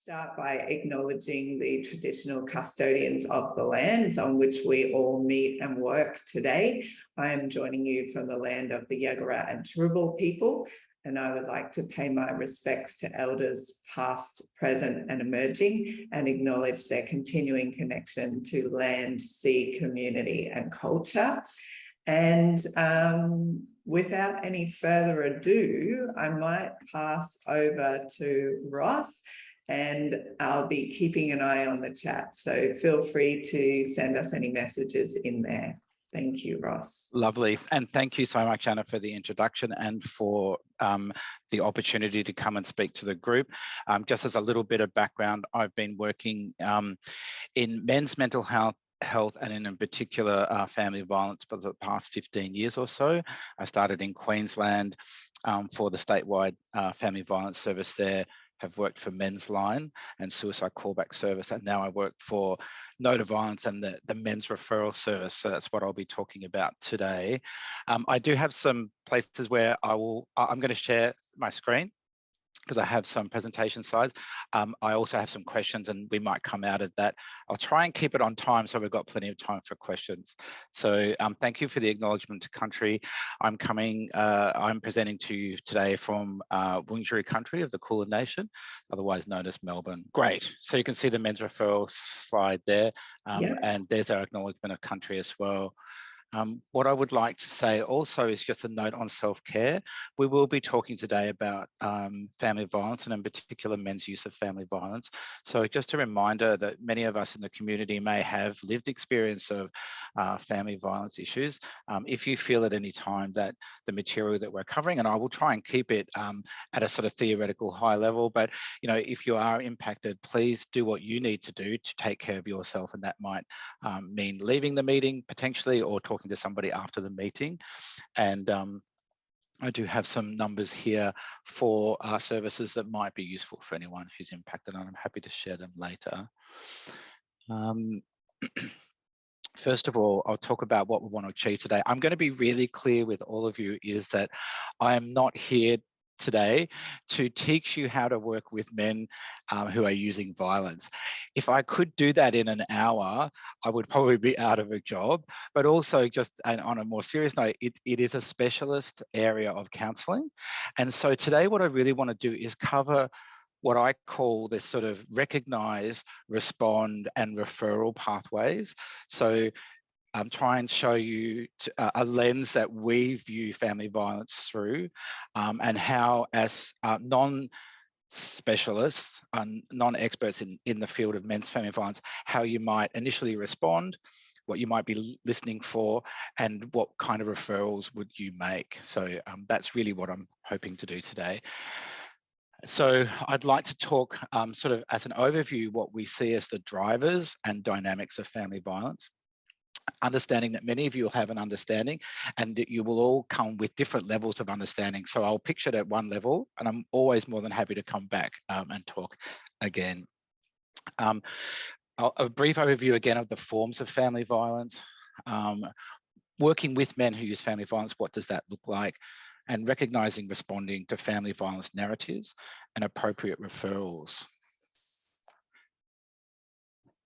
start by acknowledging the traditional custodians of the lands on which we all meet and work today. I am joining you from the land of the Yagara and Turrbal people, and I would like to pay my respects to elders past, present and emerging, and acknowledge their continuing connection to land, sea, community and culture. And without any further ado, I might pass over to Ross, and I'll be keeping an eye on the chat. So feel free to send us any messages in there. Thank you, Ross. Lovely. And thank you so much, Anna, for the introduction and for the opportunity to come and speak to the group. Just as a little bit of background, I've been working in men's mental health and in particular family violence for the past 15 years or so. I started in Queensland for the statewide family violence service there, have worked for Men's Line and Suicide Callback Service, and now I work for No to Violence and the Men's Referral Service. So that's what I'll be talking about today. I do have some places where I'm going to share my screen because I have some presentation slides. I also have some questions and we might come out of that. I'll try and keep it on time so we've got plenty of time for questions. So thank you for the acknowledgement to country. I'm presenting to you today from Wurundjeri country of the Kulin Nation, otherwise known as Melbourne. Great, so you can see the men's referral slide there, and there's our acknowledgement of country as well. What I would like to say also is just a note on self-care. We will be talking today about family violence and in particular men's use of family violence. So just a reminder that many of us in the community may have lived experience of family violence issues. If you feel at any time that the material that we're covering, and I will try and keep it at a sort of theoretical high level, but you know, if you are impacted, please do what you need to do to take care of yourself, and that might mean leaving the meeting potentially or talking to somebody after the meeting. And I do have some numbers here for services that might be useful for anyone who's impacted, and I'm happy to share them later. First of all, I'll talk about what we want to achieve today. I'm going to be really clear with all of you is that I am not here today to teach you how to work with men who are using violence. If I could do that in an hour, I would probably be out of a job. But also, just on a more serious note, it is a specialist area of counselling. And so today what I really want to do is cover what I call this sort of recognise, respond and referral pathways. So try and show you a lens that we view family violence through, and how as non-specialists, non-experts in the field of men's family violence, how you might initially respond, what you might be listening for, and what kind of referrals would you make. So that's really what I'm hoping to do today. So I'd like to talk sort of as an overview what we see as the drivers and dynamics of family violence, understanding that many of you will have an understanding and that you will all come with different levels of understanding. So I'll picture it at one level, and I'm always more than happy to come back and talk again. A brief overview again of the forms of family violence. Working with men who use family violence, what does that look like? And recognising, responding to family violence narratives and appropriate referrals.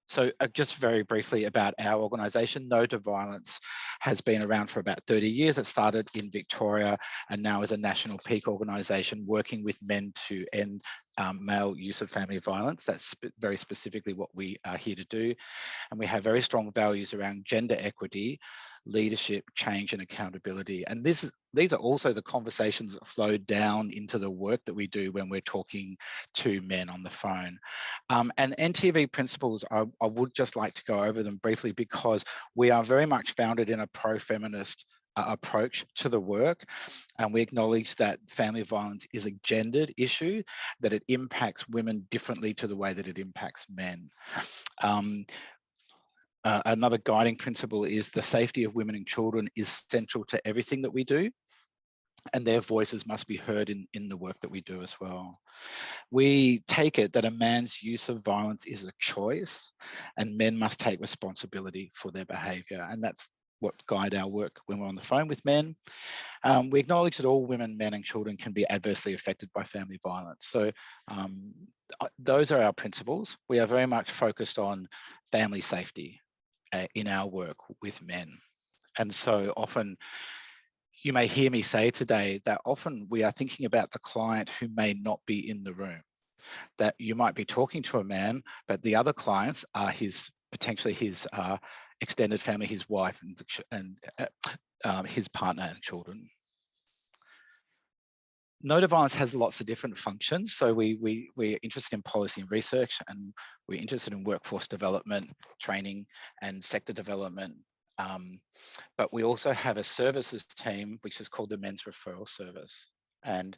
So just very briefly about our organisation, No to Violence has been around for about 30 years. It started in Victoria and now is a national peak organisation working with men to end male use of family violence. That's very specifically what we are here to do. And we have very strong values around gender equity, leadership, change and accountability. And these are also the conversations that flow down into the work that we do when we're talking to men on the phone. And NTV principles, I would just like to go over them briefly because we are very much founded in a pro-feminist approach to the work, and we acknowledge that family violence is a gendered issue, that it impacts women differently to the way that it impacts men. Another guiding principle is the safety of women and children is central to everything that we do, and their voices must be heard in the work that we do as well. We take it that a man's use of violence is a choice, and men must take responsibility for their behaviour, and that's what guide our work when we're on the phone with men. We acknowledge that all women, men and children can be adversely affected by family violence. So those are our principles. We are very much focused on family safety in our work with men. And so often you may hear me say today that often we are thinking about the client who may not be in the room, that you might be talking to a man, but the other clients are potentially his extended family, his wife and his partner and children. No to Violence has lots of different functions. So we're interested in policy and research, and we're interested in workforce development, training and sector development. But we also have a services team, which is called the Men's Referral Service. And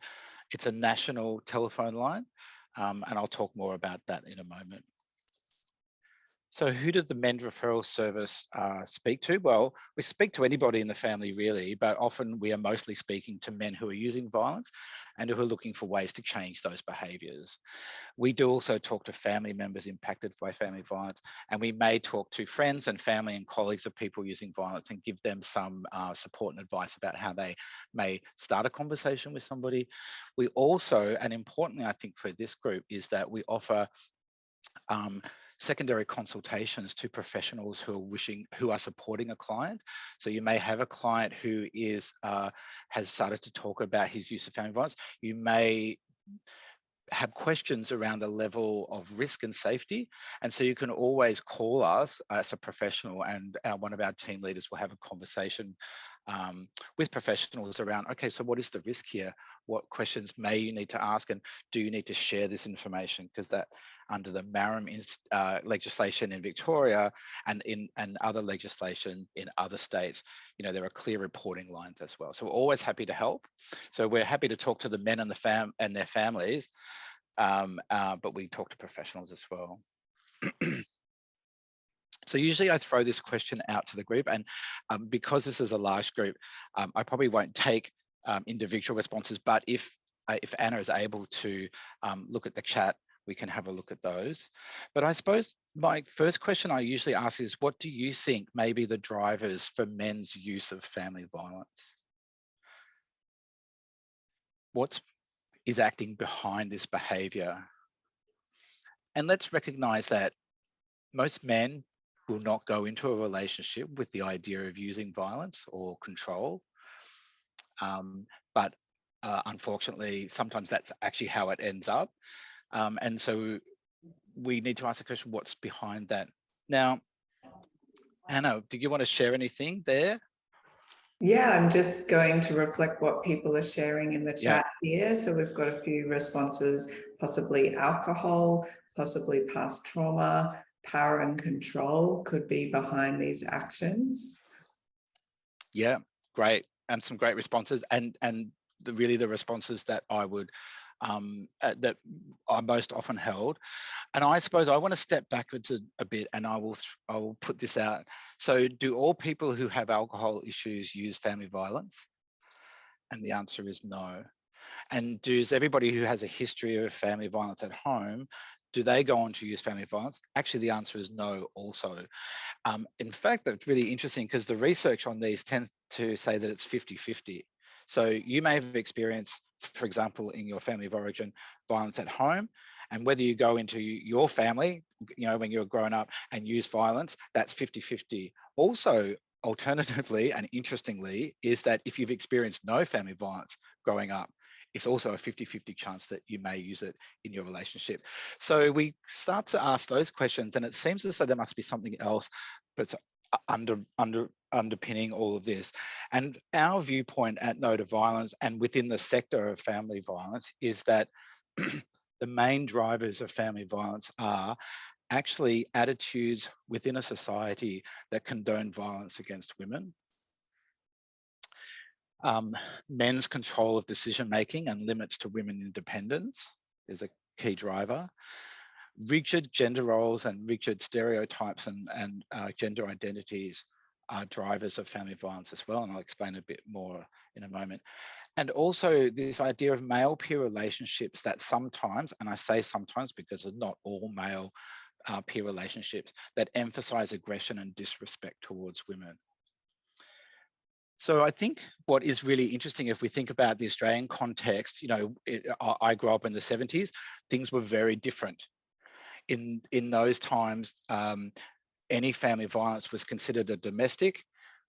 it's a national telephone line. And I'll talk more about that in a moment. So who does the Men's Referral Service speak to? Well, we speak to anybody in the family really, but often we are mostly speaking to men who are using violence and who are looking for ways to change those behaviours. We do also talk to family members impacted by family violence, and we may talk to friends and family and colleagues of people using violence and give them some support and advice about how they may start a conversation with somebody. We also, and importantly I think for this group, is that we offer secondary consultations to professionals who are supporting a client. So you may have a client who has started to talk about his use of family violence. You may have questions around the level of risk and safety. And so you can always call us as a professional, and one of our team leaders will have a conversation with professionals around, okay, so what is the risk here? What questions may you need to ask, and do you need to share this information? Because that under the MARAM legislation in Victoria and other legislation in other states, there are clear reporting lines as well. So we're always happy to help. So we're happy to talk to the men and their families, but we talk to professionals as well. So usually I throw this question out to the group, and because this is a large group, I probably won't take individual responses, but if Anna is able to look at the chat, we can have a look at those. But I suppose my first question I usually ask is, what do you think may be the drivers for men's use of family violence? What is acting behind this behavior? And let's recognize that most men will not go into a relationship with the idea of using violence or control. But unfortunately, sometimes that's actually how it ends up. And so we need to ask the question, what's behind that? Now, Anna, did you want to share anything there? Yeah, I'm just going to reflect what people are sharing in the chat Yeah. here. So we've got a few responses, possibly alcohol, possibly past trauma, power and control could be behind these actions. Yeah, great. And some great responses, and really the responses that I would that are most often held. And I suppose I want to step backwards a bit, and I will put this out. So do all people who have alcohol issues use family violence? And the answer is no. And does everybody who has a history of family violence at home, do they go on to use family violence? Actually, the answer is no also. In fact, that's really interesting because the research on these tends to say that it's 50-50. So you may have experienced, for example, in your family of origin, violence at home, and whether you go into your family, when you're grown up and use violence, that's 50-50. Also, alternatively and interestingly, is that if you've experienced no family violence growing up, it's also a 50-50 chance that you may use it in your relationship. So we start to ask those questions, and it seems as though there must be something else that's underpinning all of this. And our viewpoint at No to Violence and within the sector of family violence is that the main drivers of family violence are actually attitudes within a society that condone violence against women. Men's control of decision-making and limits to women independence is a key driver. Rigid gender roles and rigid stereotypes and gender identities are drivers of family violence as well, and I'll explain a bit more in a moment. And also this idea of male peer relationships that sometimes, and I say sometimes because it's not all male peer relationships, that emphasize aggression and disrespect towards women. So I think what is really interesting, if we think about the Australian context, I grew up in the 70s, things were very different. In those times, any family violence was considered a domestic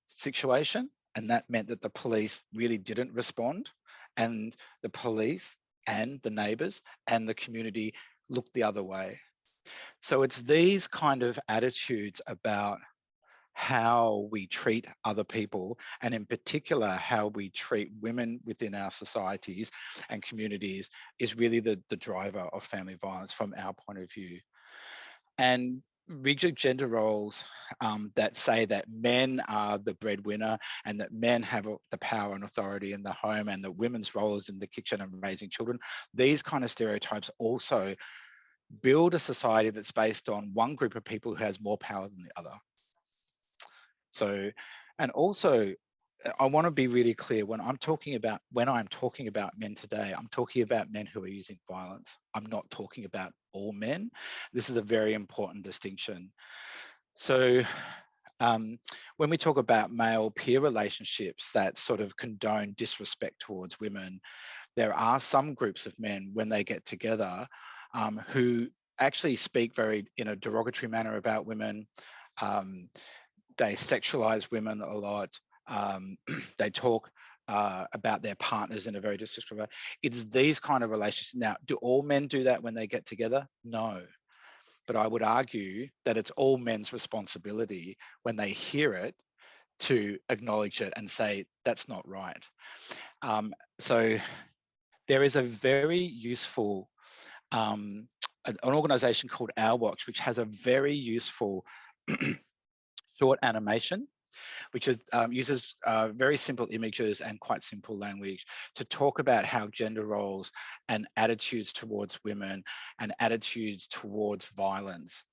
situation, and that meant that the police really didn't respond, and the police and the neighbours and the community looked the other way. So it's these kind of attitudes about how we treat other people, and in particular how we treat women within our societies and communities, is really the driver of family violence from our point of view. And rigid gender roles that say that men are the breadwinner and that men have the power and authority in the home, and that women's role is in the kitchen and raising children, these kind of stereotypes also build a society that's based on one group of people who has more power than the other. So, and also, I want to be really clear when I'm talking about men today, I'm talking about men who are using violence. I'm not talking about all men. This is a very important distinction. So when we talk about male peer relationships that sort of condone disrespect towards women, there are some groups of men when they get together who actually speak in a derogatory manner about women. They sexualize women a lot. They talk about their partners in a very disrespectful way. It's these kind of relationships. Now, do all men do that when they get together? No. But I would argue that it's all men's responsibility when they hear it to acknowledge it and say, that's not right. So there is a very useful, an organization called Our Watch, which has a very useful short animation, which is, uses very simple images and quite simple language to talk about how gender roles and attitudes towards women and attitudes towards violence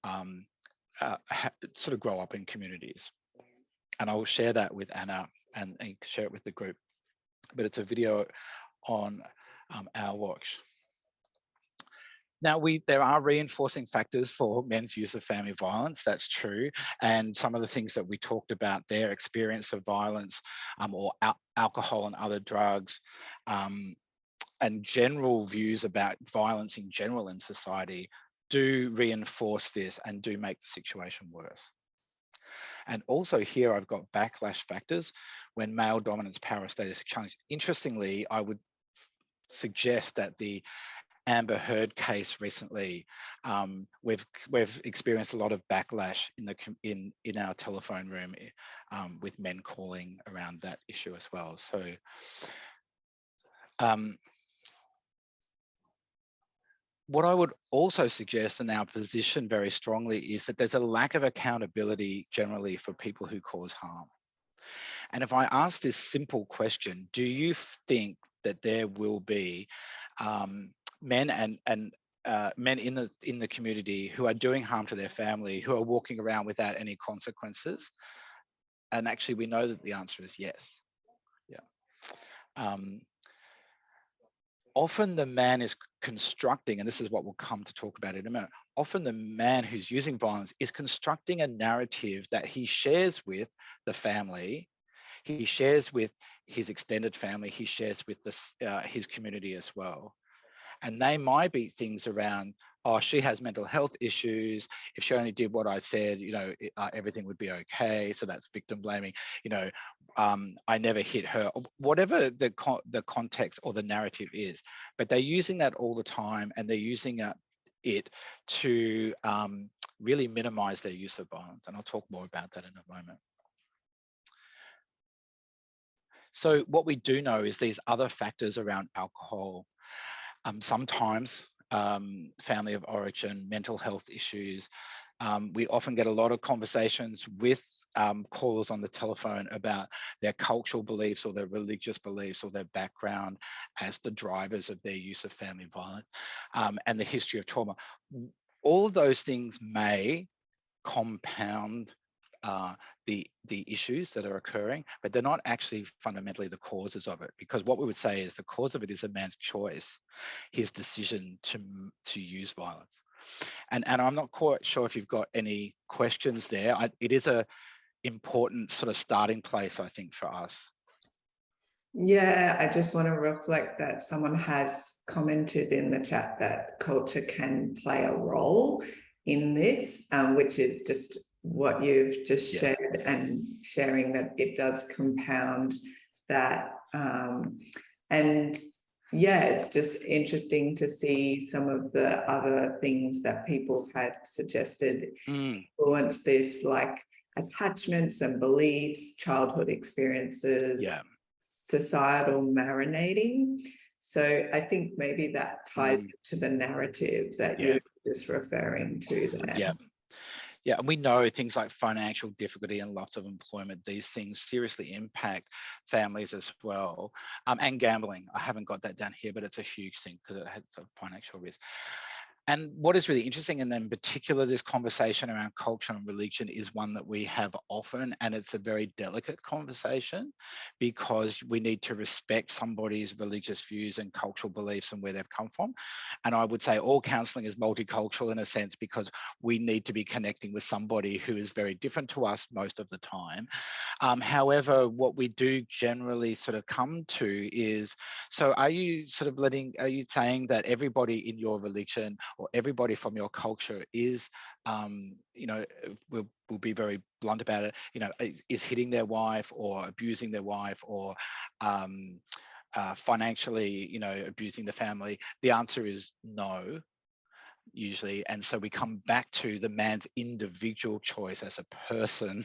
sort of grow up in communities. And I will share that with Anna and share it with the group. But it's a video on Our Watch. Now, there are reinforcing factors for men's use of family violence, that's true. And some of the things that we talked about, their experience of violence or alcohol and other drugs, and general views about violence in general in society do reinforce this and do make the situation worse. And also here I've got backlash factors when male dominance, power, status challenge. Interestingly, I would suggest that the Amber Heard case recently, we've experienced a lot of backlash in our telephone room with men calling around that issue as well. So what I would also suggest, in our position very strongly, is that there's a lack of accountability generally for people who cause harm. And if I ask this simple question, do you think that there will be men and men in the community who are doing harm to their family, who are walking around without any consequences? And actually, we know that the answer is yes. Yeah. Often the man is constructing, and this is what we'll come to talk about in a minute, often the man who's using violence is constructing a narrative that he shares with the family, he shares with his extended family, he shares with his community as well. And they might be things around, oh, she has mental health issues. If she only did what I said, everything would be okay. So that's victim blaming. I never hit her. Whatever the context or the narrative is, but they're using that all the time, and they're using it to really minimize their use of violence. And I'll talk more about that in a moment. So what we do know is these other factors around alcohol. Sometimes family of origin, mental health issues. We often get a lot of conversations with callers on the telephone about their cultural beliefs or their religious beliefs or their background as the drivers of their use of family violence, and the history of trauma. All of those things may compound the issues that are occurring, but they're not actually fundamentally the causes of it, because what we would say is the cause of it is a man's choice, his decision to use violence. And I'm not quite sure if you've got any questions there. It is a important sort of starting place, I think, for us. Yeah, I just want to reflect that someone has commented in the chat that culture can play a role in this, which is just what you've just Yeah. shared, and sharing that it does compound that. And yeah, it's just interesting to see some of the other things that people had suggested influence this, like attachments and beliefs, childhood experiences, Yeah. societal marinating. So I think maybe that ties to the narrative that Yeah. you're just referring to there. Yeah. Yeah, and we know things like financial difficulty and loss of employment, these things seriously impact families as well. And gambling, I haven't got that down here, but it's a huge thing because it has a financial risk. And what is really interesting, and in particular, this conversation around culture and religion is one that we have often, and it's a very delicate conversation because we need to respect somebody's religious views and cultural beliefs and where they've come from. And I would say all counselling is multicultural in a sense because we need to be connecting with somebody who is very different to us most of the time. However, what we do generally sort of come to is, so are you saying that everybody in your religion or everybody from your culture is, we'll be very blunt about it, is hitting their wife or abusing their wife or financially, abusing the family? The answer is no, usually. And so we come back to the man's individual choice as a person,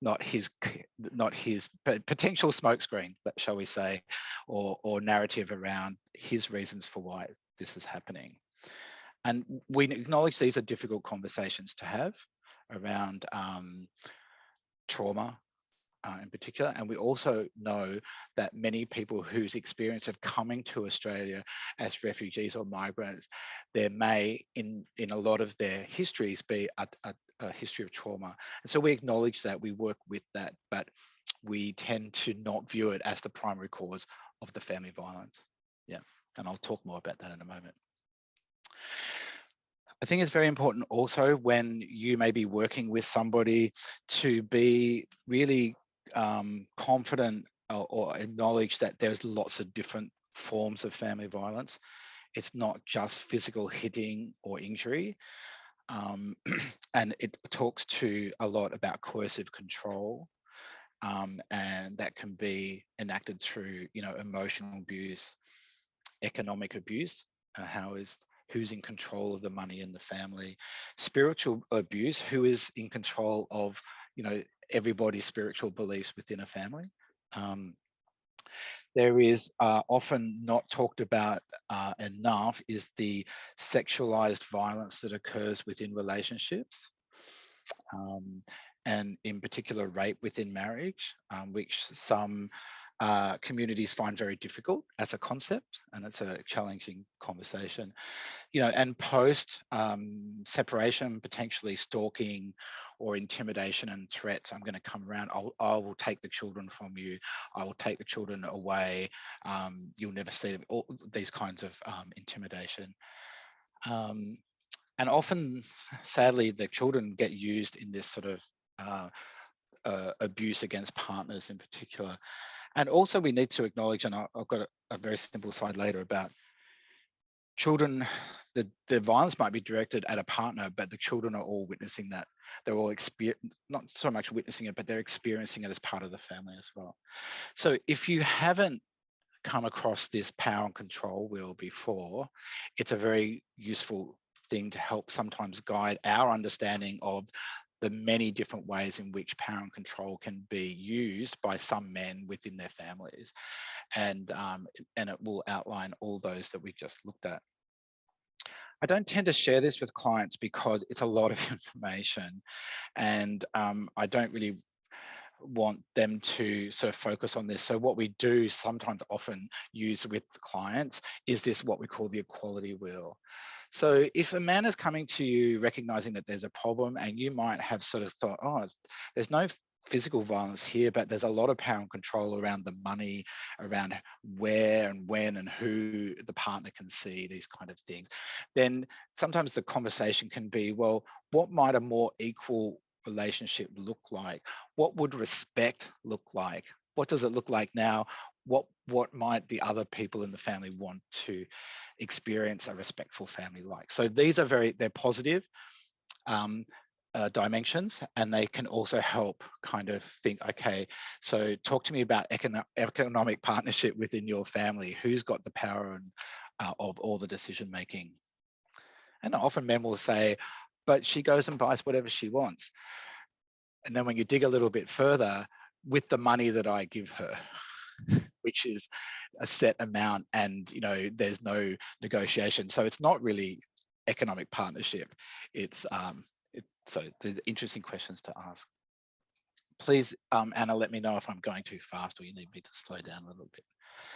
not his potential smokescreen, shall we say, or narrative around his reasons for why this is happening. And we acknowledge these are difficult conversations to have around trauma in particular. And we also know that many people whose experience of coming to Australia as refugees or migrants, there may, in a lot of their histories, be a history of trauma. And so we acknowledge that, we work with that, but we tend to not view it as the primary cause of the family violence. Yeah, and I'll talk more about that in a moment. I think it's very important also when you may be working with somebody to be really confident or acknowledge that there's lots of different forms of family violence. It's not just physical hitting or injury. And it talks to a lot about coercive control. And that can be enacted through, emotional abuse, economic abuse, who's in control of the money in the family, spiritual abuse, who is in control of, everybody's spiritual beliefs within a family. There is often not talked about enough is the sexualized violence that occurs within relationships. And in particular rape within marriage, which some communities find very difficult as a concept, and it's a challenging conversation. And post separation, potentially stalking or intimidation and threats. I'm going to come around. I will take the children from you. I will take the children away. You'll never see them. All these kinds of intimidation. And often, sadly, the children get used in this sort of abuse against partners in particular. And also we need to acknowledge, and I've got a very simple slide later about children, the violence might be directed at a partner, but the children are all witnessing that. They're all not so much witnessing it, but they're experiencing it as part of the family as well. So if you haven't come across this power and control wheel before, it's a very useful thing to help sometimes guide our understanding of the many different ways in which power and control can be used by some men within their families. And it will outline all those that we just looked at. I don't tend to share this with clients because it's a lot of information, and I don't really want them to sort of focus on this. So what we do sometimes often use with clients is this, what we call the equality wheel. So if a man is coming to you recognizing that there's a problem, and you might have sort of thought, oh, there's no physical violence here, but there's a lot of power and control around the money, around where and when and who the partner can see, these kind of things, then sometimes the conversation can be, well, what might a more equal relationship look like? What would respect look like? What does it look like now? what might the other people in the family want to experience a respectful family like. So these are they're positive dimensions, and they can also help kind of think, okay, so talk to me about economic partnership within your family. Who's got the power and of all the decision making? And often men will say, but she goes and buys whatever she wants. And then when you dig a little bit further, with the money that I give her, which is a set amount, and there's no negotiation. So it's not really economic partnership. It's so there's interesting questions to ask. Please, Anna, let me know if I'm going too fast or you need me to slow down a little bit.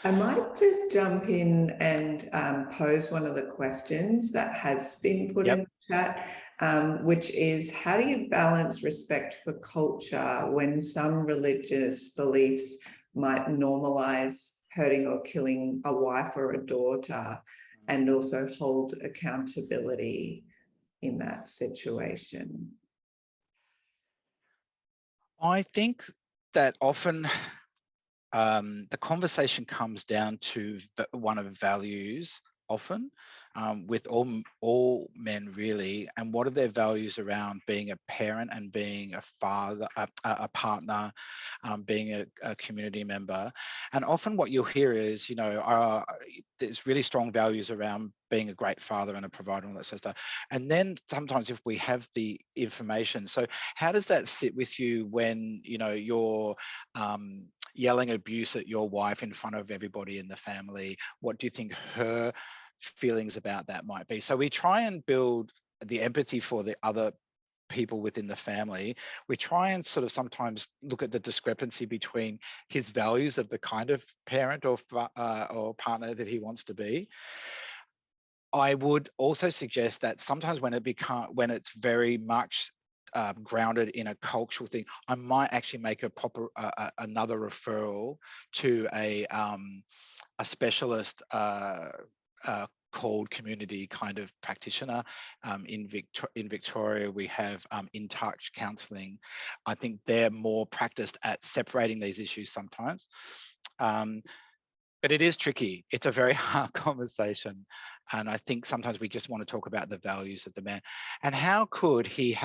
I might just jump in and pose one of the questions that has been put in the chat, which is, how do you balance respect for culture when some religious beliefs might normalize hurting or killing a wife or a daughter, and also hold accountability in that situation? I think that often the conversation comes down to one of values, often with all men really, and what are their values around being a parent and being a father, a partner, being a community member. And often what you'll hear is, there's really strong values around being a great father and a provider and all that sort of stuff. And then sometimes if we have the information, so how does that sit with you when you're yelling abuse at your wife in front of everybody in the family? What do you think her feelings about that might be? So we try and build the empathy for the other people within the family. We try and sort of sometimes look at the discrepancy between his values of the kind of parent or partner that he wants to be. I would also suggest that sometimes when it's very much grounded in a cultural thing, I might actually make a proper another referral to a specialist called community kind of practitioner. In Victoria, we have In Touch counselling. I think they're more practiced at separating these issues sometimes. But it is tricky. It's a very hard conversation. And I think sometimes we just want to talk about the values of the man. And how could he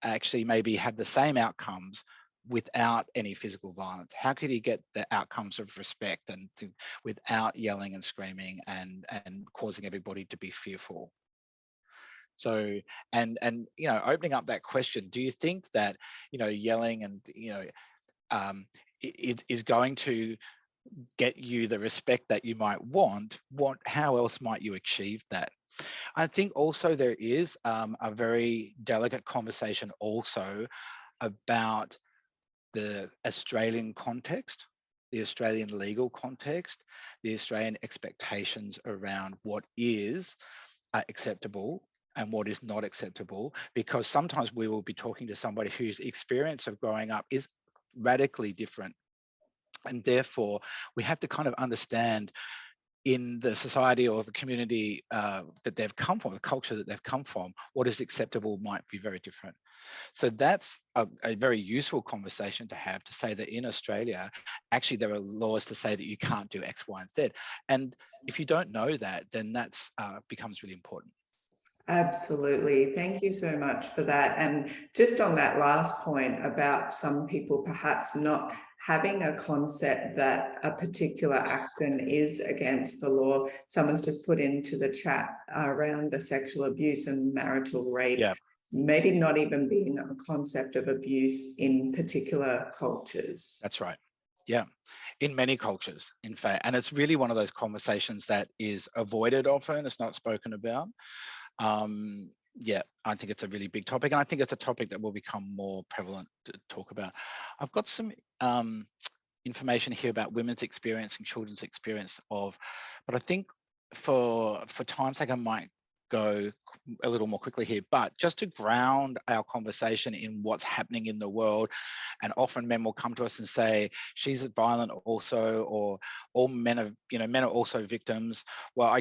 actually maybe have the same outcomes without any physical violence? How could he get the outcomes of respect and without yelling and screaming and causing everybody to be fearful? So, and opening up that question, do you think that, yelling and, is going to get you the respect that you might want? How else might you achieve that? I think also there is a very delicate conversation also about the Australian context, the Australian legal context, the Australian expectations around what is acceptable and what is not acceptable, because sometimes we will be talking to somebody whose experience of growing up is radically different. And therefore, we have to kind of understand in the society or the community that they've come from, the culture that they've come from, what is acceptable might be very different. So that's a very useful conversation to have, to say that in Australia, actually there are laws to say that you can't do X, Y, and Z. And if you don't know that, then that's becomes really important. Absolutely. Thank you so much for that. And just on that last point about some people perhaps not having a concept that a particular action is against the law, someone's just put into the chat around the sexual abuse and marital rape. Yeah. Maybe not even being a concept of abuse in particular cultures. That's right. Yeah, in many cultures, in fact. And it's really one of those conversations that is avoided often, it's not spoken about. Yeah, I think it's a really big topic, and I think it's a topic that will become more prevalent to talk about. I've got some information here about women's experience and children's experience of, but I think for time's sake, I might go a little more quickly here, but just to ground our conversation in what's happening in the world. And often men will come to us and say, she's violent also, or all men are, men are also victims. Well,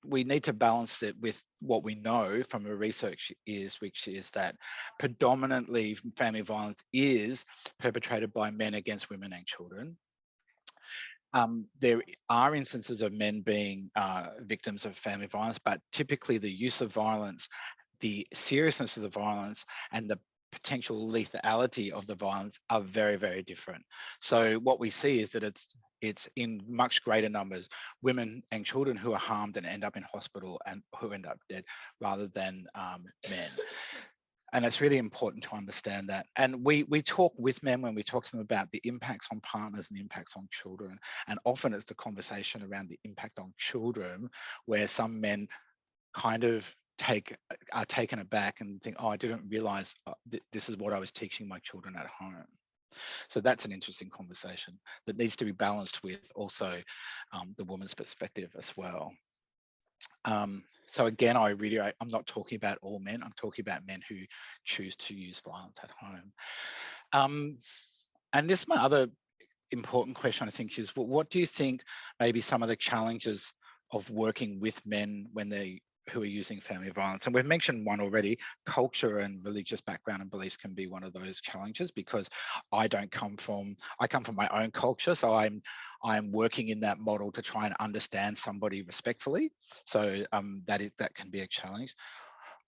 we need to balance it with what we know from the research which is that predominantly family violence is perpetrated by men against women and children. There are instances of men being victims of family violence, but typically the use of violence, the seriousness of the violence, and the potential lethality of the violence are very, very different. So what we see is that it's in much greater numbers women and children who are harmed and end up in hospital and who end up dead, rather than men. And it's really important to understand that. And we talk with men when we talk to them about the impacts on partners and the impacts on children. And often it's the conversation around the impact on children where some men kind of are taken aback and think, oh, I didn't realize this is what I was teaching my children at home. So that's an interesting conversation that needs to be balanced with also the woman's perspective as well. So again, I reiterate, I'm not talking about all men, I'm talking about men who choose to use violence at home. And this is my other important question, I think, is what do you think maybe some of the challenges of working with men who are using family violence? And we've mentioned one already. Culture and religious background and beliefs can be one of those challenges, because I come from my own culture, so I'm working in that model to try and understand somebody respectfully. So that can be a challenge.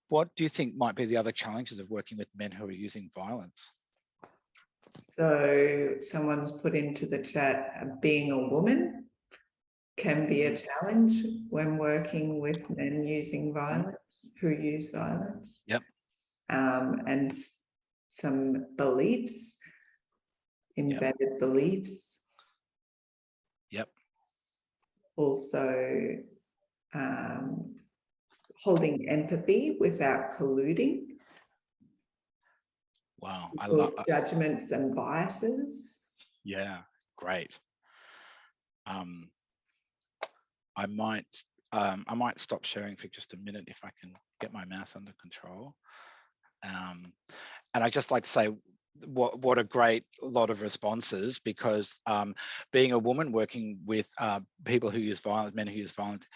What do you think might be the other challenges of working with men who are using violence? So someone's put into the chat, being a woman can be a challenge when working with men using violence, who use violence. Yep. And some beliefs, embedded beliefs. Yep. Also, holding empathy without colluding. Wow, I love judgments and biases. Yeah, great. I might stop sharing for just a minute if I can get my mouse under control. And I just like to say what a great lot of responses, because being a woman working with people who use violence, men who use violence,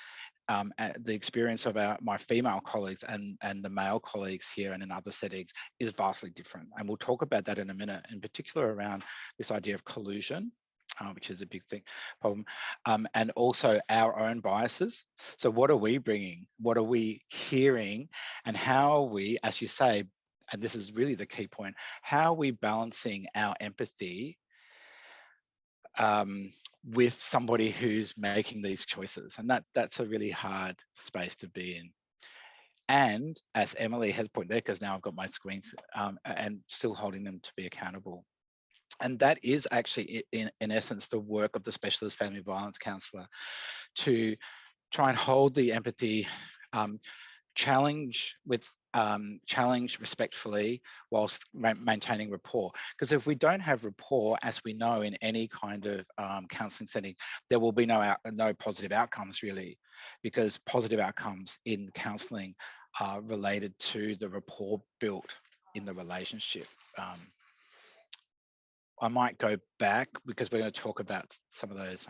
the experience of my female colleagues and the male colleagues here and in other settings is vastly different. And we'll talk about that in a minute, in particular around this idea of collusion, which is a big problem, and also our own biases. So what are we bringing? What are we hearing? And how are we, as you say, and this is really the key point, how are we balancing our empathy with somebody who's making these choices? And that's a really hard space to be in. And as Emily has pointed there, because now I've got my screens and still holding them to be accountable. And that is actually, in essence, the work of the specialist family violence counsellor, to try and hold the empathy, challenge respectfully whilst maintaining rapport. Because if we don't have rapport, as we know in any kind of counselling setting, there will be no positive outcomes really, because positive outcomes in counselling are related to the rapport built in the relationship. I might go back because we're going to talk about some of those.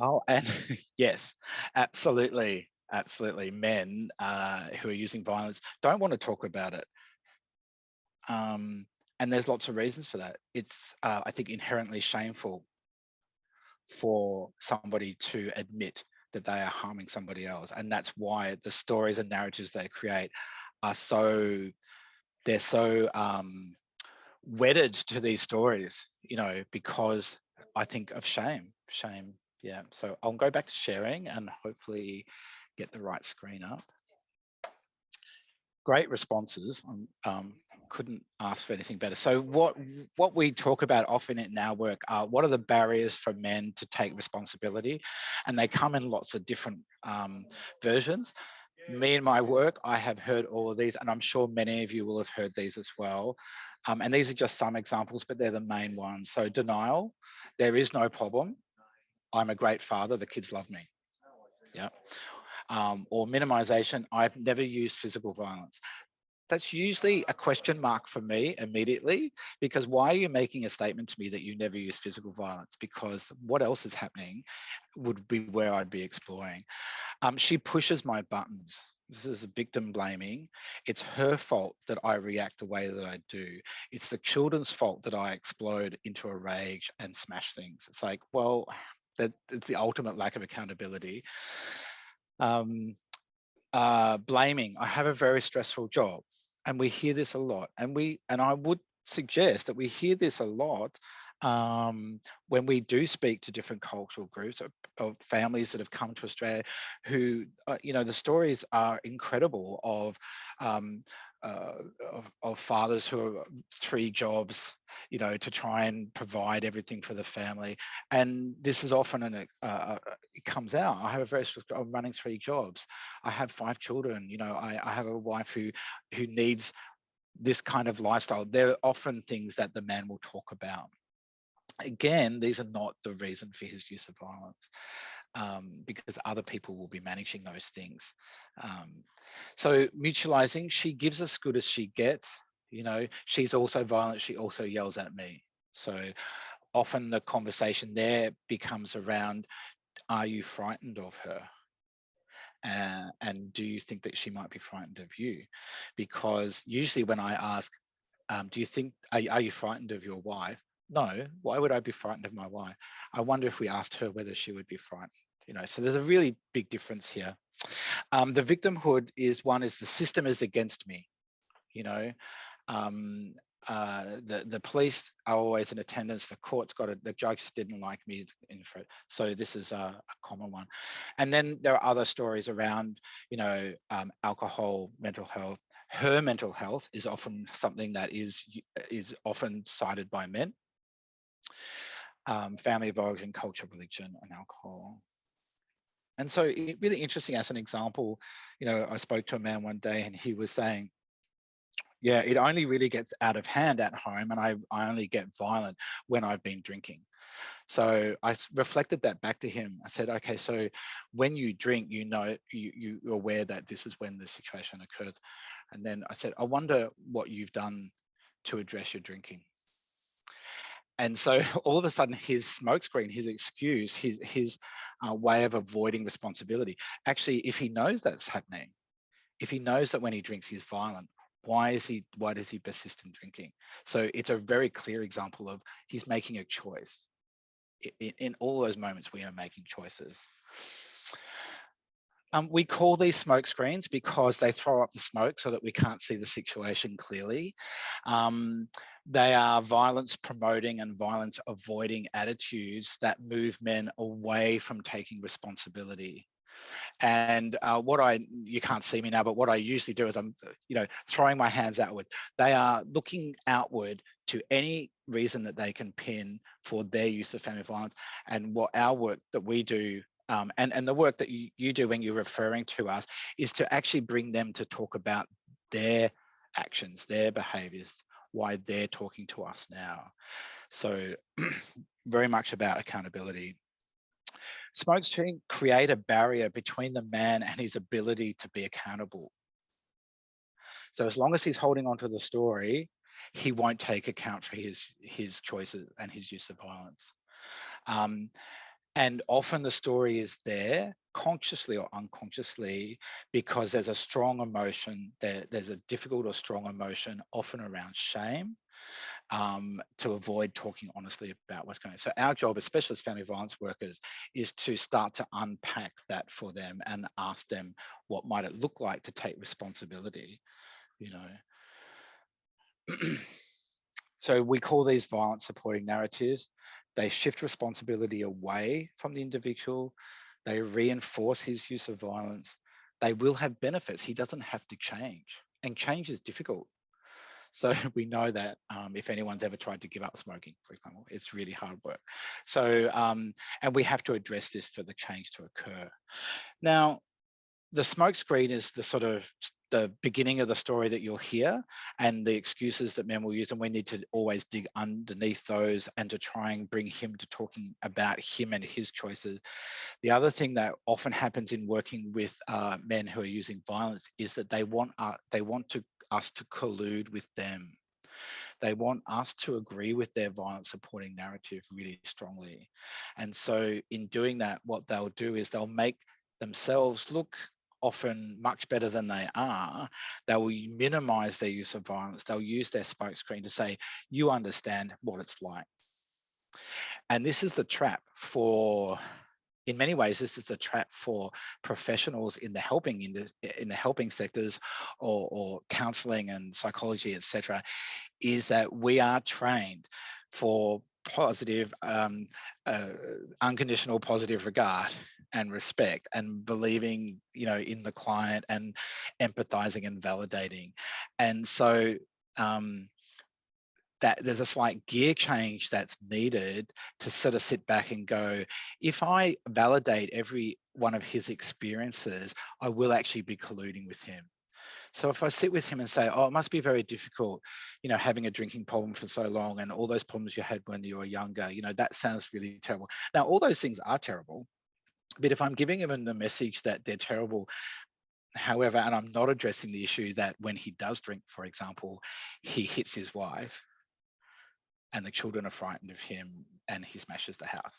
Oh, and yes, absolutely. Absolutely. Men who are using violence don't want to talk about it. And there's lots of reasons for that. It's, I think, inherently shameful for somebody to admit that they are harming somebody else. And that's why the stories and narratives they create are they're so wedded to these stories, because I think of shame. Yeah. So I'll go back to sharing and hopefully get the right screen up. Great responses. Couldn't ask for anything better. So what we talk about often in our work are what are the barriers for men to take responsibility, and they come in lots of different versions. Me and my work, I have heard all of these, and I'm sure many of you will have heard these as well. And these are just some examples, but they're the main ones. So denial, there is no problem. I'm a great father, the kids love me. Yeah. Or minimization, I've never used physical violence. That's usually a question mark for me immediately, because why are you making a statement to me that you never use physical violence? Because what else is happening would be where I'd be exploring. She pushes my buttons. This is victim blaming. It's her fault that I react the way that I do. It's the children's fault that I explode into a rage and smash things. It's like, well, it's the ultimate lack of accountability. Blaming. I have a very stressful job, and we hear this a lot. And I would suggest that we hear this a lot when we do speak to different cultural groups of families that have come to Australia, who the stories are incredible um, uh, of fathers who are 3 jobs, to try and provide everything for the family. And this is often it comes out. I have a very I'm running 3 jobs. I have 5 children. I have a wife who needs this kind of lifestyle. They're often things that the man will talk about. Again, these are not the reason for his use of violence, because other people will be managing those things. So mutualizing, she gives as good as she gets. She's also violent. She also yells at me. So often the conversation there becomes around, are you frightened of her? And do you think that she might be frightened of you? Because usually when I ask, do you think, are you frightened of your wife? No, why would I be frightened of my wife? I wonder if we asked her whether she would be frightened. So there's a really big difference here. The victimhood is the system is against me. Um, the police are always in attendance. The court's the judge didn't like me so this is a common one. And then there are other stories around, alcohol, mental health. Her mental health is often something that is often cited by men. Family of origin, culture, religion, and alcohol. And so really interesting as an example, I spoke to a man one day and he was saying, yeah, it only really gets out of hand at home, and I only get violent when I've been drinking. So I reflected that back to him. I said, okay, so when you drink, you're aware that this is when the situation occurs. And then I said, I wonder what you've done to address your drinking. And so all of a sudden, his smokescreen, his excuse, his way of avoiding responsibility. Actually, if he knows that's happening, if he knows that when he drinks he's violent, why does he persist in drinking? So it's a very clear example of he's making a choice. In all those moments, we are making choices. We call these smoke screens because they throw up the smoke so that we can't see the situation clearly. They are violence promoting and violence avoiding attitudes that move men away from taking responsibility. And you can't see me now, but what I usually do is I'm, throwing my hands outward. They are looking outward to any reason that they can pin for their use of family violence. And what our work that we do, and the work that you do when you're referring to us, is to actually bring them to talk about their actions, their behaviors, why they're talking to us now. So very much about accountability. Smokescreen create a barrier between the man and his ability to be accountable. So as long as he's holding on to the story, he won't take account for his choices and his use of violence. And often the story is there consciously or unconsciously because there's a strong emotion, there's a difficult or strong emotion, often around shame, to avoid talking honestly about what's going on. So our job, especially as family violence workers, is to start to unpack that for them and ask them, what might it look like to take responsibility, So we call these violence supporting narratives. They shift responsibility away from the individual. They reinforce his use of violence. They will have benefits. He doesn't have to change, and change is difficult. So we know that if anyone's ever tried to give up smoking, for example, it's really hard work. So, and we have to address this for the change to occur. Now, the smoke screen is the sort of the beginning of the story that you'll hear, and the excuses that men will use, and we need to always dig underneath those and to try and bring him to talking about him and his choices. The other thing that often happens in working with men who are using violence is that they want us to collude with them. They want us to agree with their violence supporting narrative really strongly. And so in doing that, what they'll do is they'll make themselves look often much better than they are, they will minimize their use of violence. They'll use their smokescreen to say, you understand what it's like. And this is the trap for, in many ways, this is a trap for professionals in the helping sectors, or counselling and psychology, etc. Is that we are trained for positive, unconditional positive regard and respect, and believing, in the client, and empathizing and validating. And so that there's a slight gear change that's needed to sort of sit back and go, if I validate every one of his experiences, I will actually be colluding with him. So if I sit with him and say, oh, it must be very difficult, having a drinking problem for so long, and all those problems you had when you were younger, that sounds really terrible. Now, all those things are terrible, but if I'm giving him the message that they're terrible, however, and I'm not addressing the issue that when he does drink, for example, he hits his wife, and the children are frightened of him, and he smashes the house.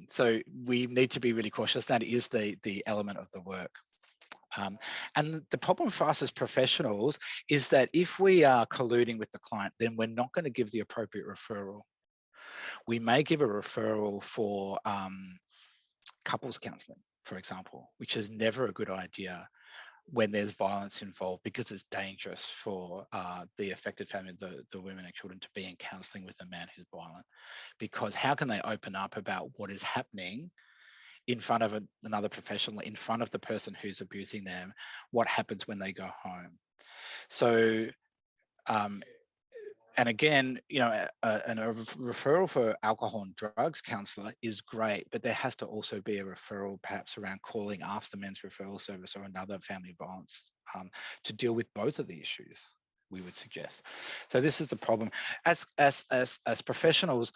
So we need to be really cautious. That is the element of the work. And the problem for us as professionals is that if we are colluding with the client, then we're not going to give the appropriate referral. We may give a referral for couples counselling, for example, which is never a good idea when there's violence involved, because it's dangerous for the affected family, the women and children, to be in counselling with a man who's violent. Because how can they open up about what is happening in front of another professional, in front of the person who's abusing them, what happens when they go home? So, and again, a referral for alcohol and drugs counsellor is great, but there has to also be a referral perhaps around calling, ask the men's referral service or another family violence to deal with both of the issues, we would suggest. So this is the problem. As professionals,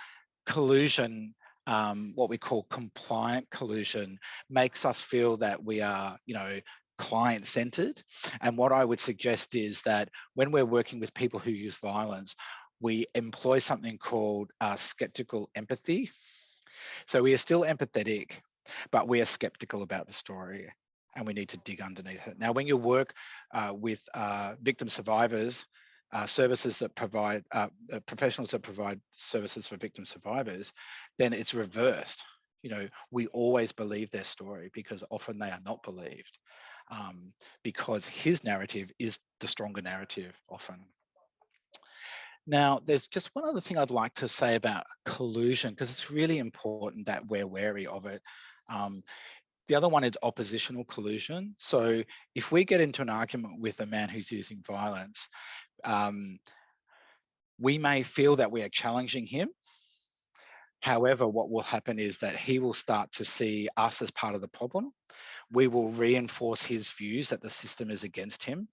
collusion, what we call compliant collusion, makes us feel that we are, client-centered. And what I would suggest is that when we're working with people who use violence, we employ something called skeptical empathy. So we are still empathetic, but we are skeptical about the story, and we need to dig underneath it. Now, when you work with victim survivors, services that provide, professionals that provide services for victim survivors, then it's reversed. We always believe their story, because often they are not believed, because his narrative is the stronger narrative often. Now, there's just one other thing I'd like to say about collusion, because it's really important that we're wary of it. The other one is oppositional collusion. So if we get into an argument with a man who's using violence, we may feel that we are challenging him. However, what will happen is that he will start to see us as part of the problem. We will reinforce his views that the system is against him.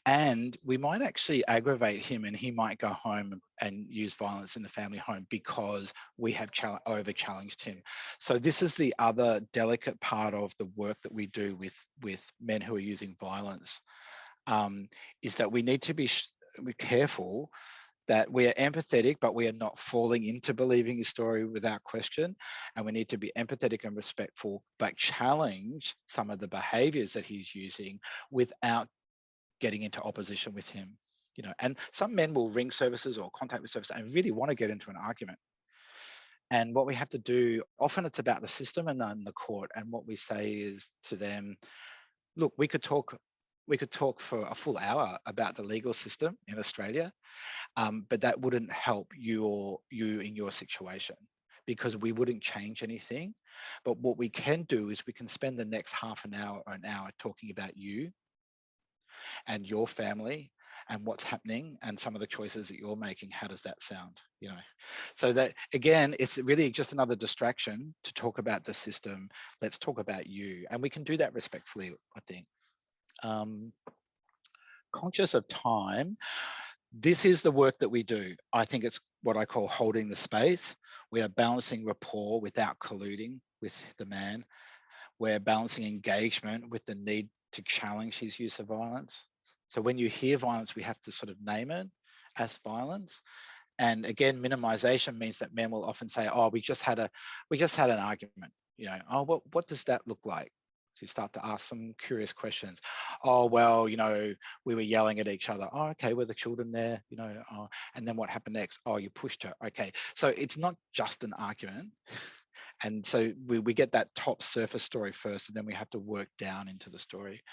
And we might actually aggravate him, and he might go home and use violence in the family home because we have over-challenged him. So this is the other delicate part of the work that we do with men who are using violence, is that we need to be careful that we are empathetic, but we are not falling into believing his story without question. And we need to be empathetic and respectful, but challenge some of the behaviors that he's using without getting into opposition with him. And some men will ring services or contact with services and really want to get into an argument. And what we have to do, often it's about the system and then the court. And what we say is to them, look, we could talk for a full hour about the legal system in Australia, but that wouldn't help you in your situation, because we wouldn't change anything. But what we can do is we can spend the next half an hour or an hour talking about you and your family and what's happening and some of the choices that you're making. How does that sound? So that, again, it's really just another distraction to talk about the system. Let's talk about you, and we can do that respectfully, I think. Conscious of time, this is the work that we do. I think it's what I call holding the space. We are balancing rapport without colluding with the man. We're balancing engagement with the need to challenge his use of violence. So when you hear violence, we have to sort of name it as violence. And again, minimization means that men will often say, oh, we just had an argument. Oh, what does that look like? So you start to ask some curious questions. Oh, well, you know, we were yelling at each other. Oh, okay, were the children there? You know, oh, and then what happened next? Oh, you pushed her. Okay. So it's not just an argument. And so we get that top surface story first, and then we have to work down into the story.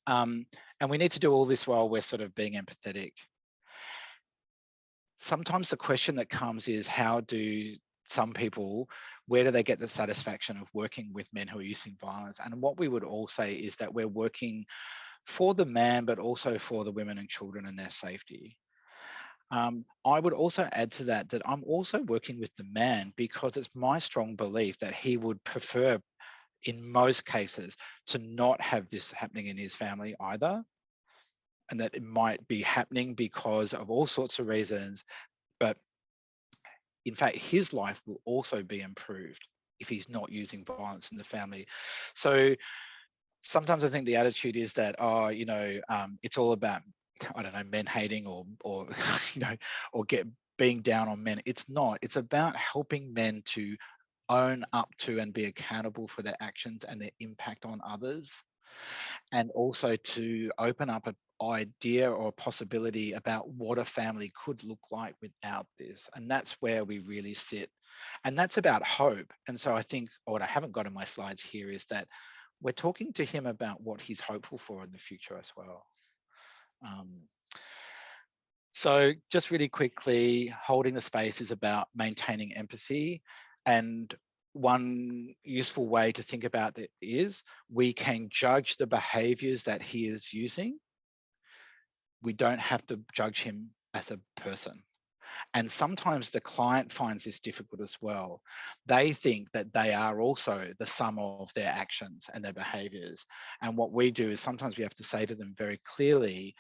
And we need to do all this while we're sort of being empathetic. Sometimes the question that comes is, how do some people, where do they get the satisfaction of working with men who are using violence? And what we would all say is that we're working for the man, but also for the women and children and their safety. I would also add to that that I'm also working with the man because it's my strong belief that he would prefer, in most cases, to not have this happening in his family either, and that it might be happening because of all sorts of reasons, but in fact, his life will also be improved if he's not using violence in the family. So sometimes I think the attitude is that, oh, you know, it's all about, I don't know, men hating or you know, or being down on men. It's not. It's about helping men to own up to and be accountable for their actions and their impact on others, and also to open up an idea or a possibility about what a family could look like without this. And that's where we really sit. And that's about hope. And so I think what I haven't got in my slides here is that we're talking to him about what he's hopeful for in the future as well. So just really quickly, holding the space is about maintaining empathy. And one useful way to think about it is we can judge the behaviors that he is using. We don't have to judge him as a person. And sometimes the client finds this difficult as well. They think that they are also the sum of their actions and their behaviors. And what we do is sometimes we have to say to them very clearly,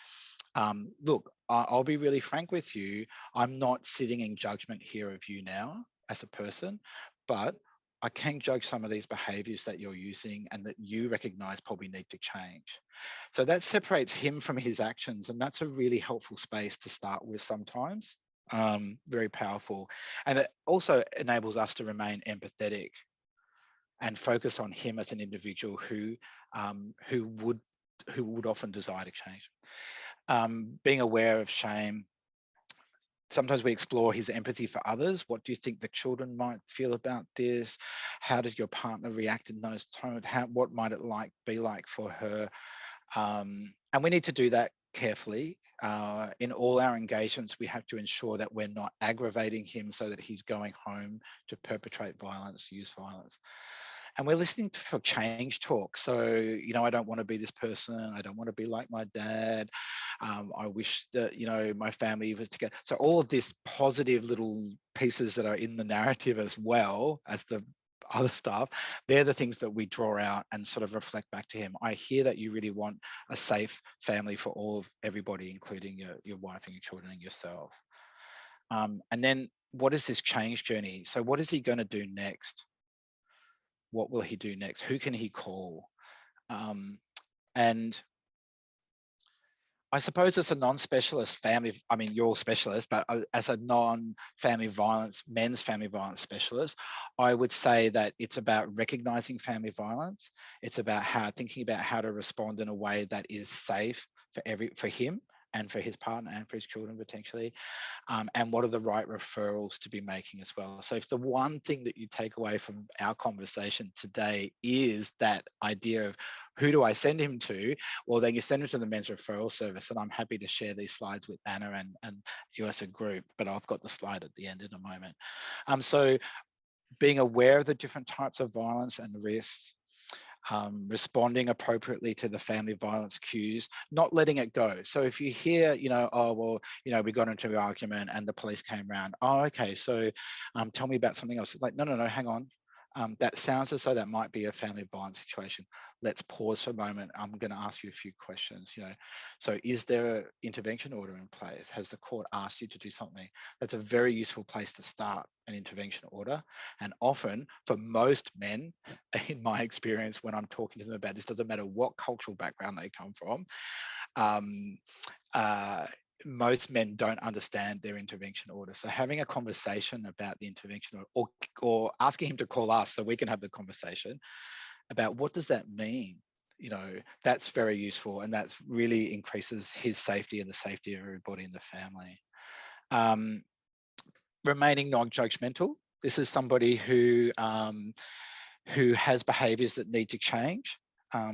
look, I'll be really frank with you. I'm not sitting in judgment here of you now as a person, but I can judge some of these behaviors that you're using and that you recognize probably need to change. So that separates him from his actions. And that's a really helpful space to start with sometimes. Very powerful. And it also enables us to remain empathetic and focus on him as an individual who would often desire to change. Being aware of shame. Sometimes we explore his empathy for others. What do you think the children might feel about this? How does your partner react in those times? What might it be like for her? And we need to do that carefully. In all our engagements, we have to ensure that we're not aggravating him so that he's going home to perpetrate violence, use violence. And we're listening for change talk. So, you know, I don't want to be this person. I don't want to be like my dad. I wish that, you know, my family was together. So all of these positive little pieces that are in the narrative as well as the other stuff, they're the things that we draw out and sort of reflect back to him. I hear that you really want a safe family for everybody, including your wife and your children and yourself. And then what is this change journey? So what is he going to do next? What will he do next? Who can he call? And I suppose as a non-specialist family, I mean, you're all specialists, but as a non-family violence, men's family violence specialist, I would say that it's about recognizing family violence. It's about thinking about how to respond in a way that is safe for him and for his partner and for his children potentially. And what are the right referrals to be making as well. So if the one thing that you take away from our conversation today is that idea of who do I send him to, well, then you send him to the men's referral service. And I'm happy to share these slides with Anna and you as a group, but I've got the slide at the end in a moment. So being aware of the different types of violence and the risks, responding appropriately to the family violence cues, not letting it go. So if you hear, you know, oh, well, you know, we got into an argument and the police came around. Oh, okay. So tell me about something else. Like, no, hang on. That sounds as though that might be a family violence situation. Let's pause for a moment. I'm going to ask you a few questions, you know. So is there an intervention order in place? Has the court asked you to do something? That's a very useful place to start an intervention order. And often for most men, in my experience, when I'm talking to them about this, doesn't matter what cultural background they come from, most men don't understand their intervention order. So having a conversation about the intervention order or asking him to call us so we can have the conversation about what does that mean. That's very useful, and that's really increases his safety and the safety of everybody in the family. Remaining non-judgmental. This is somebody who has behaviours that need to change.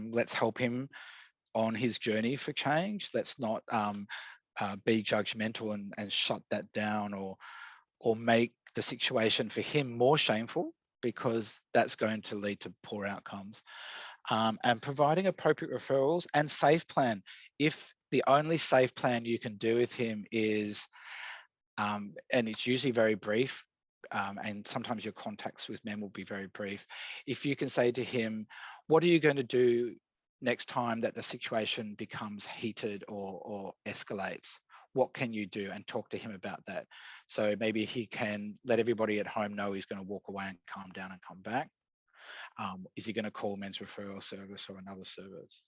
Let's help him on his journey for change. Let's not be judgmental and shut that down, or make the situation for him more shameful, because that's going to lead to poor outcomes. And providing appropriate referrals and safe plan. If the only safe plan you can do with him is, and it's usually very brief, and sometimes your contacts with men will be very brief. If you can say to him, what are you going to do next time that the situation becomes heated or escalates? What can you do? And talk to him about that. So maybe he can let everybody at home know he's going to walk away and calm down and come back. Is he going to call Men's Referral Service or another service?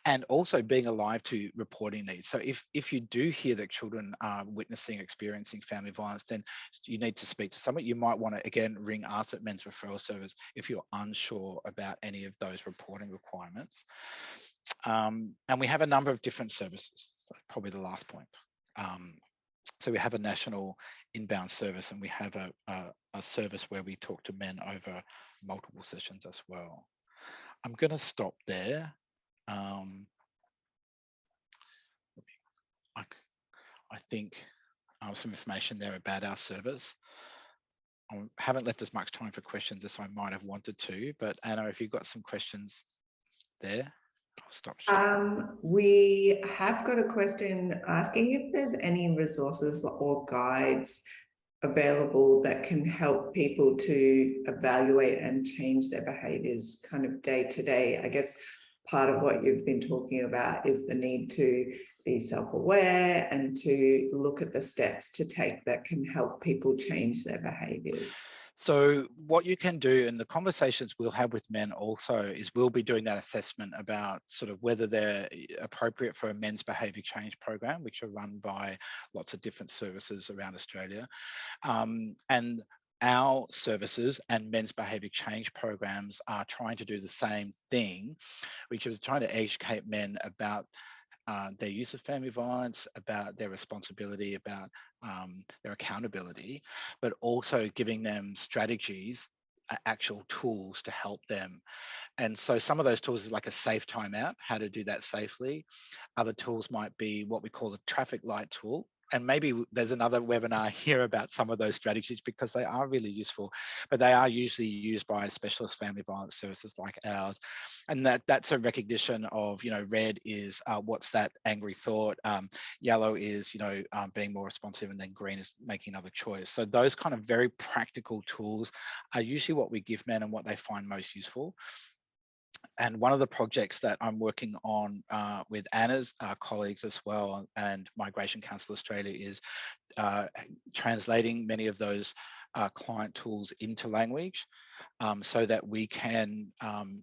And also being alive to reporting these. So if you do hear that children are experiencing family violence, then you need to speak to someone. You might want to, again, ring us at Men's Referral Service if you're unsure about any of those reporting requirements. And we have a number of different services, probably the last point. So we have a national inbound service, and we have a service where we talk to men over multiple sessions as well. I'm going to stop there. I think some information there about our service. I haven't left as much time for questions as I might have wanted to, but Anna, if you've got some questions there, I'll stop sharing. We have got a question asking if there's any resources or guides available that can help people to evaluate and change their behaviours kind of day to day. I guess part of what you've been talking about is the need to be self-aware and to look at the steps to take that can help people change their behaviours. So what you can do, and the conversations we'll have with men also, is we'll be doing that assessment about sort of whether they're appropriate for a men's behaviour change program, which are run by lots of different services around Australia. And our services and men's behaviour change programs are trying to do the same thing, which is trying to educate men about their use of family violence, about their responsibility, about their accountability, but also giving them strategies, actual tools to help them. And so some of those tools is like a safe timeout, how to do that safely. Other tools might be what we call the traffic light tool. And maybe there's another webinar here about some of those strategies, because they are really useful, but they are usually used by specialist family violence services like ours. And that's a recognition of, red is what's that angry thought, yellow is, being more responsive, and then green is making another choice. So those kind of very practical tools are usually what we give men and what they find most useful. And one of the projects that I'm working on with Anna's colleagues as well, and Migration Council Australia, is translating many of those client tools into language, so that we can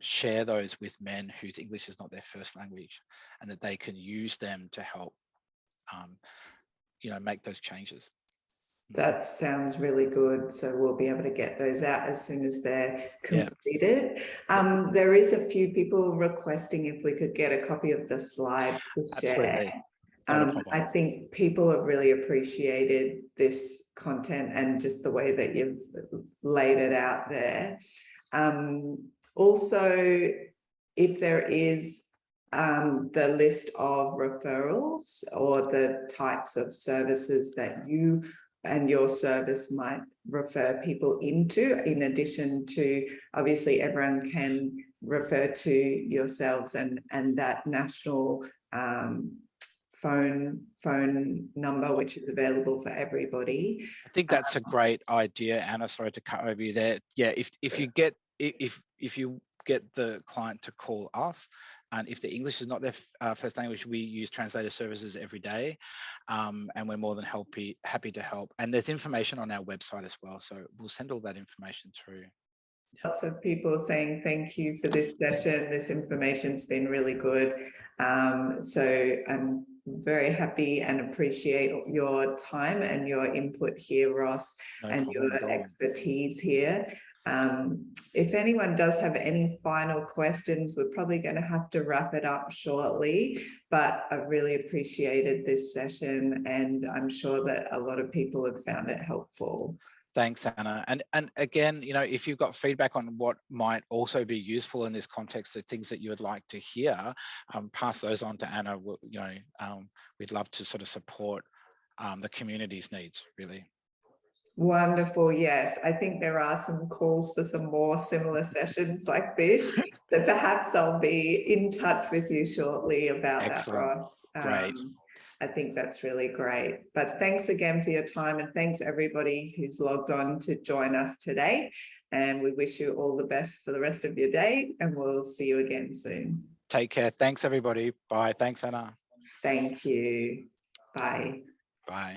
share those with men whose English is not their first language, and that they can use them to help make those changes. That sounds really good. So we'll be able to get those out as soon as they're completed. Yeah. There is a few people requesting if we could get a copy of the slides to share. Absolutely. I think people have really appreciated this content and just the way that you've laid it out there. Also, if there is the list of referrals or the types of services that you and your service might refer people into, in addition to, obviously everyone can refer to yourselves and that national phone number, which is available for everybody. I think that's a great idea, Anna. Sorry to cut over you there. Yeah, if you get the client to call us, and if the English is not their first language, we use translator services every day, and we're more than happy to help. And there's information on our website as well, so we'll send all that information through. Lots of people saying thank you for this session. This information's been really good. So I'm very happy and appreciate your time and your input here, Ross, and your expertise here. If anyone does have any final questions, we're probably going to have to wrap it up shortly, but I really appreciated this session, and I'm sure that a lot of people have found it helpful. Thanks, Anna. And again, you know, if you've got feedback on what might also be useful in this context, the things that you would like to hear, pass those on to Anna. You know, we'd love to sort of support the community's needs, really. Wonderful. Yes, I think there are some calls for some more similar sessions like this. So perhaps I'll be in touch with you shortly about Excellent. that, Ross. Great. I think that's really great. But thanks again for your time, and thanks everybody who's logged on to join us today. And we wish you all the best for the rest of your day, and we'll see you again soon. Take care. Thanks, everybody. Bye. Thanks, Anna. Thank you. Bye. Bye.